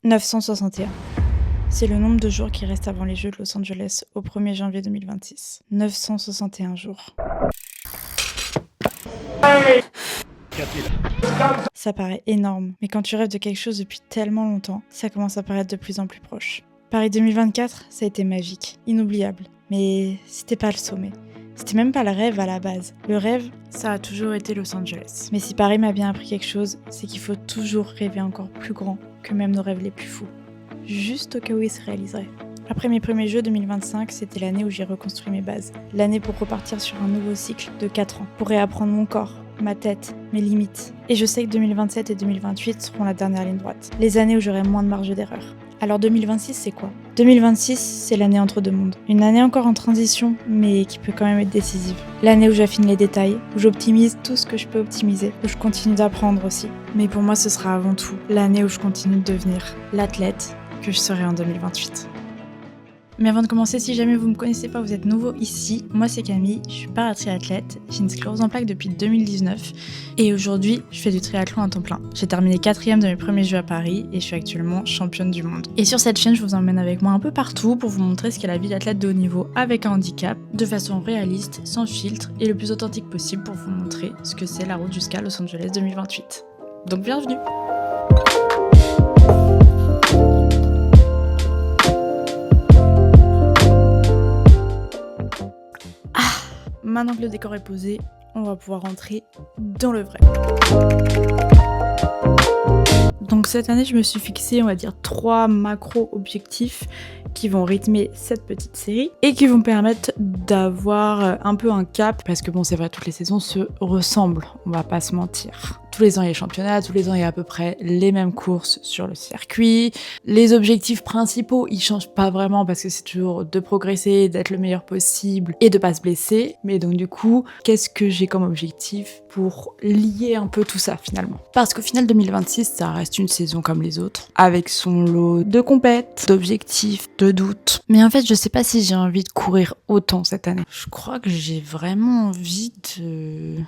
961. C'est le nombre de jours qui restent avant les Jeux de Los Angeles au 1er janvier 2026. 961 jours. Ça paraît énorme, mais quand tu rêves de quelque chose depuis tellement longtemps, ça commence à paraître de plus en plus proche. Paris 2024, ça a été magique, inoubliable. Mais c'était pas le sommet. C'était même pas le rêve à la base. Le rêve, ça a toujours été Los Angeles. Mais si Paris m'a bien appris quelque chose, c'est qu'il faut toujours rêver encore plus grand que même nos rêves les plus fous. Juste au cas où ils se réaliseraient. Après mes premiers Jeux 2025, c'était l'année où j'ai reconstruit mes bases. L'année pour repartir sur un nouveau cycle de 4 ans. Pour réapprendre mon corps, ma tête, mes limites. Et je sais que 2027 et 2028 seront la dernière ligne droite. Les années où j'aurai moins de marge d'erreur. Alors 2026, c'est quoi ? 2026, c'est l'année entre deux mondes. Une année encore en transition, mais qui peut quand même être décisive. L'année où j'affine les détails, où j'optimise tout ce que je peux optimiser, où je continue d'apprendre aussi. Mais pour moi, ce sera avant tout l'année où je continue de devenir l'athlète que je serai en 2028. Mais avant de commencer, si jamais vous me connaissez pas, vous êtes nouveau ici, moi c'est Camille, je suis para-triathlète, j'ai une sclérose en plaques depuis 2019 et aujourd'hui je fais du triathlon à temps plein. J'ai terminé 4e de mes premiers Jeux à Paris et je suis actuellement championne du monde. Et sur cette chaîne, je vous emmène avec moi un peu partout pour vous montrer ce qu'est la vie d'athlète de haut niveau avec un handicap, de façon réaliste, sans filtre et le plus authentique possible pour vous montrer ce que c'est la route jusqu'à Los Angeles 2028. Donc bienvenue! Maintenant que le décor est posé, on va pouvoir rentrer dans le vrai. Donc cette année, je me suis fixé, on va dire, 3 macro-objectifs qui vont rythmer cette petite série et qui vont permettre d'avoir un peu un cap, parce que bon, c'est vrai, toutes les saisons se ressemblent, on va pas se mentir. Tous les ans, il y a championnat, tous les ans, il y a à peu près les mêmes courses sur le circuit. Les objectifs principaux, ils changent pas vraiment parce que c'est toujours de progresser, d'être le meilleur possible et de pas se blesser. Mais donc du coup, qu'est-ce que j'ai comme objectif pour lier un peu tout ça finalement ? Parce qu'au final, 2026, ça reste une saison comme les autres, avec son lot de compètes, d'objectifs, de doutes. Mais en fait, je sais pas si j'ai envie de courir autant cette année. Je crois que j'ai vraiment envie de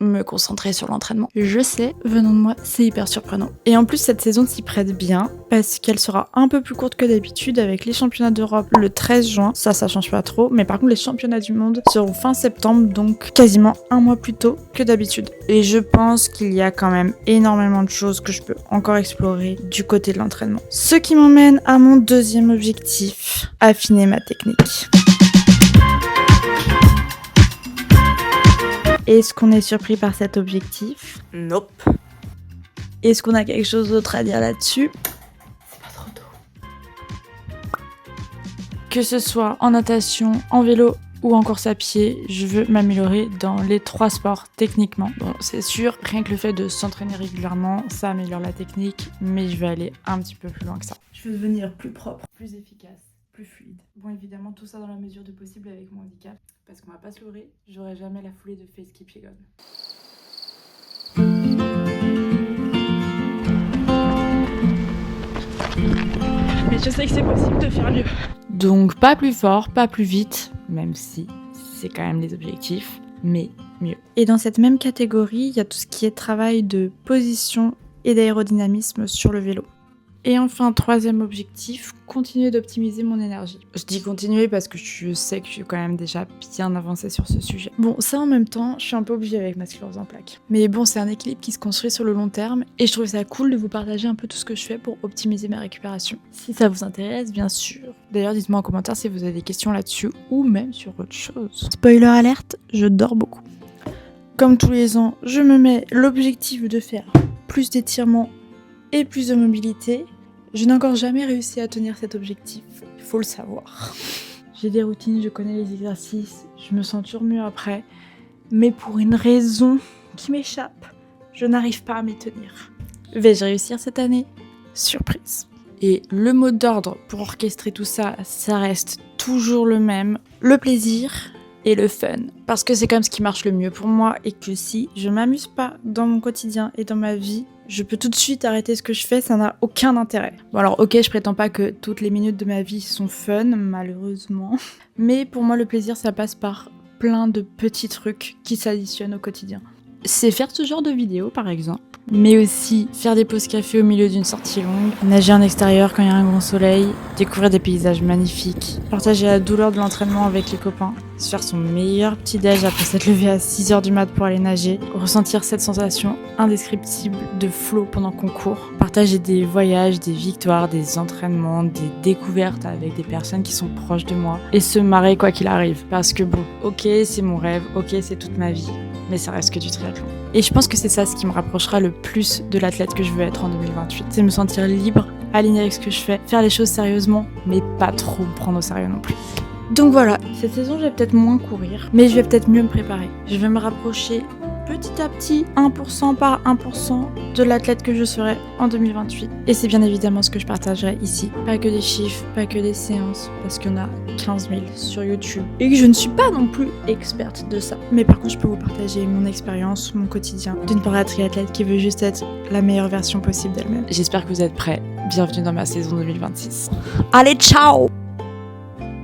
me concentrer sur l'entraînement. Je sais, venant de moi, c'est hyper surprenant. Et en plus, cette saison s'y prête bien, parce qu'elle sera un peu plus courte que d'habitude, avec les championnats d'Europe le 13 juin. Ça change pas trop, mais par contre, les championnats du monde seront fin septembre, donc quasiment un mois plus tôt que d'habitude. Et je pense qu'il y a quand même énormément de choses que je peux encore explorer du côté de l'entraînement. Ce qui m'emmène à mon deuxième objectif, affiner ma technique. Est-ce qu'on est surpris par cet objectif ? Nope. Est-ce qu'on a quelque chose d'autre à dire là-dessus ? C'est pas trop tôt. Que ce soit en natation, en vélo ou en course à pied, je veux m'améliorer dans les 3 sports techniquement. Bon, c'est sûr, rien que le fait de s'entraîner régulièrement, ça améliore la technique, mais je vais aller un petit peu plus loin que ça. Je veux devenir plus propre, plus efficace, plus fluide. Bon, évidemment, tout ça dans la mesure du possible avec mon handicap. Parce qu'on va pas se leurrer, j'aurai jamais la foulée de Faith Kipyegon. Mais je sais que c'est possible de faire mieux. Donc pas plus fort, pas plus vite, même si c'est quand même les objectifs, mais mieux. Et dans cette même catégorie, il y a tout ce qui est travail de position et d'aérodynamisme sur le vélo. Et enfin, 3e objectif, continuer d'optimiser mon énergie. Je dis continuer parce que je sais que je suis quand même déjà bien avancée sur ce sujet. Bon, ça en même temps, je suis un peu obligée avec ma sclérose en plaques. Mais bon, c'est un équilibre qui se construit sur le long terme et je trouve ça cool de vous partager un peu tout ce que je fais pour optimiser ma récupération. Si ça vous intéresse, bien sûr. D'ailleurs, dites-moi en commentaire si vous avez des questions là-dessus ou même sur autre chose. Spoiler alerte, je dors beaucoup. Comme tous les ans, je me mets l'objectif de faire plus d'étirements et plus de mobilité. Je n'ai encore jamais réussi à tenir cet objectif, il faut le savoir. J'ai des routines, je connais les exercices, je me sens toujours mieux après, mais pour une raison qui m'échappe, je n'arrive pas à m'y tenir. Vais-je réussir cette année ? Surprise. Et le mot d'ordre pour orchestrer tout ça, ça reste toujours le même, le plaisir et le fun. Parce que c'est comme ce qui marche le mieux pour moi et que si je m'amuse pas dans mon quotidien et dans ma vie, je peux tout de suite arrêter ce que je fais, ça n'a aucun intérêt. Bon alors ok, je prétends pas que toutes les minutes de ma vie sont fun, malheureusement. Mais pour moi le plaisir ça passe par plein de petits trucs qui s'additionnent au quotidien. c'est faire ce genre de vidéos par exemple, mais aussi faire des pauses café au milieu d'une sortie longue, nager en extérieur quand il y a un grand soleil, découvrir des paysages magnifiques, partager la douleur de l'entraînement avec les copains, se faire son meilleur petit déj après s'être levé à 6h du mat pour aller nager, ressentir cette sensation indescriptible de flow pendant qu'on court, partager des voyages, des victoires, des entraînements, des découvertes avec des personnes qui sont proches de moi et se marrer quoi qu'il arrive. Parce que bon, ok, c'est mon rêve, ok, c'est toute ma vie, mais ça reste que du triathlon. Et je pense que c'est ça ce qui me rapprochera le plus de l'athlète que je veux être en 2028. C'est me sentir libre, aligné avec ce que je fais, faire les choses sérieusement, mais pas trop me prendre au sérieux non plus. Donc voilà, cette saison je vais peut-être moins courir, mais je vais peut-être mieux me préparer. Je vais me rapprocher petit à petit, 1% par 1% de l'athlète que je serai en 2028. Et c'est bien évidemment ce que je partagerai ici. Pas que des chiffres, pas que des séances, parce qu'il y en a 15 000 sur YouTube. Et que je ne suis pas non plus experte de ça. Mais par contre, je peux vous partager mon expérience, mon quotidien, d'une paratriathlète qui veut juste être la meilleure version possible d'elle-même. J'espère que vous êtes prêts. Bienvenue dans ma saison 2026. Allez, ciao!